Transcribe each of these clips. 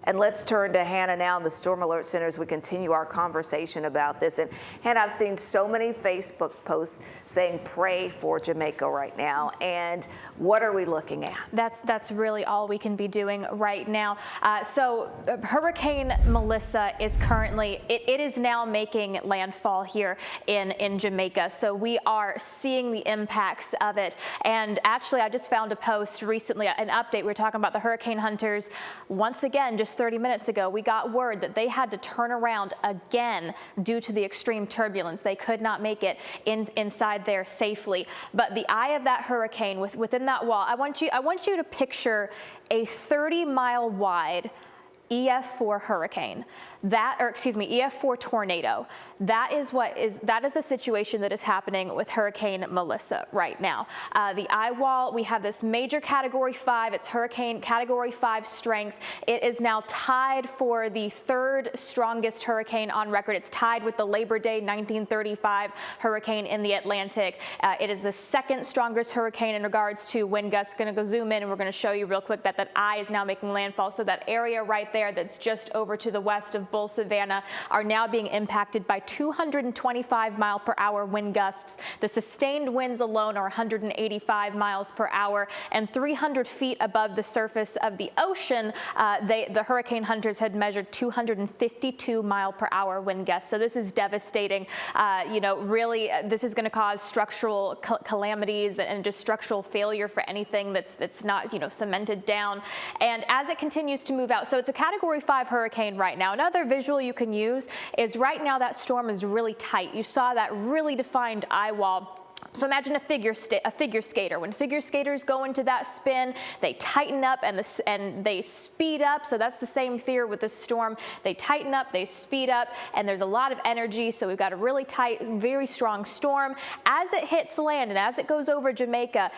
And let's turn to Hannah now in the Storm Alert Center as we continue our conversation about this. And Hannah, I've seen so many Facebook posts saying pray for Jamaica right now. And what are we looking at? That's really all we can be doing right now. So Hurricane Melissa is currently, it is now making landfall here in Jamaica. So we are seeing the impacts of it. And actually, I just found a post recently, an update. We were talking about the hurricane hunters. Once again, just 30 minutes ago, we got word that they had to turn around again due to the extreme turbulence. They could not make it inside there safely. But the eye of that hurricane, within that wall, I want you to picture a 30-mile wide EF4 hurricane. EF4 tornado. That is the situation that is happening with Hurricane Melissa right now. The eye wall, we have this major Category 5. It's hurricane Category 5 strength. It is now tied for the third strongest hurricane on record. It's tied with the Labor Day 1935 hurricane in the Atlantic. It is the second strongest hurricane in regards to wind gusts. Going to go zoom in and we're going to show you real quick that eye is now making landfall. So that area right there that's just over to the west of Bull Savannah are now being impacted by 225-mile-per-hour wind gusts. The sustained winds alone are 185 miles per hour, and 300 feet above the surface of the ocean, the hurricane hunters had measured 252-mile-per-hour wind gusts. So this is devastating. Really, this is going to cause structural calamities and just structural failure for anything that's not, cemented down. And as it continues to move out, so it's a Category 5 hurricane right now. Another visual you can use is right now that storm is really tight. You saw that really defined eye wall. So imagine a figure skater. When figure skaters go into that spin, they tighten up and they speed up. So that's the same fear with this storm. They tighten up, they speed up, and there's a lot of energy. So we've got a really tight, very strong storm. As it hits land and as it goes over Jamaica,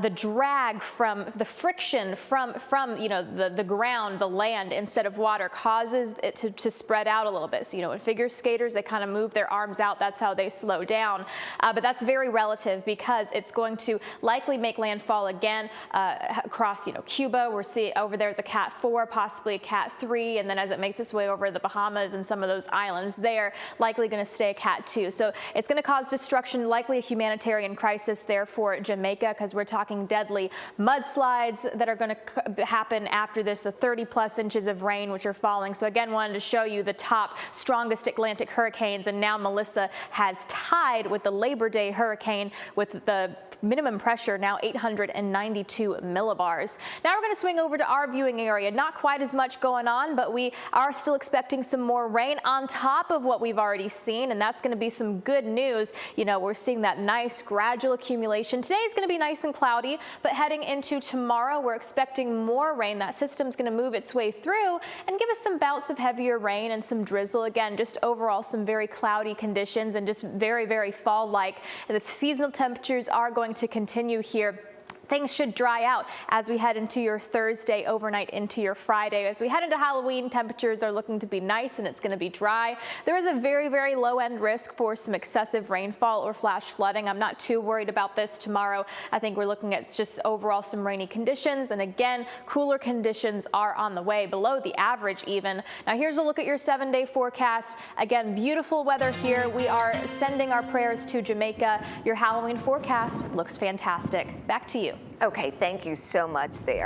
the drag from the friction from the ground, the land instead of water causes it to spread out a little bit. So when figure skaters, they kind of move their arms out. That's how they slow down. But that's very relative because it's going to likely make landfall again across Cuba. We're seeing over there's a Cat 4, possibly a Cat 3, and then as it makes its way over the Bahamas and some of those islands there, likely going to stay a Cat 2. So it's going to cause destruction, likely a humanitarian crisis there for Jamaica, because we're talking deadly mudslides that are going to happen after this, the 30+ inches of rain which are falling. So again, wanted to show you the top strongest Atlantic hurricanes, and now Melissa has tied with the Labor Day hurricane with the minimum pressure now 892 millibars. Now we're going to swing over to our viewing area. Not quite as much going on, but we are still expecting some more rain on top of what we've already seen, and that's going to be some good news. We're seeing that nice gradual accumulation. Today is going to be nice and cloudy, but heading into tomorrow, we're expecting more rain. That system's going to move its way through and give us some bouts of heavier rain and some drizzle. Again, just overall some very cloudy conditions and just very, very fall-like. The seasonal temperatures are going to continue here. Things should dry out as we head into your Thursday overnight into your Friday. As we head into Halloween, temperatures are looking to be nice and it's going to be dry. There is a very, very low end risk for some excessive rainfall or flash flooding. I'm not too worried about this tomorrow. I think we're looking at just overall some rainy conditions. And again, cooler conditions are on the way, below the average even. Now here's a look at your 7-day forecast. Again, beautiful weather here. We are sending our prayers to Jamaica. Your Halloween forecast looks fantastic. Back to you. Okay, thank you so much there.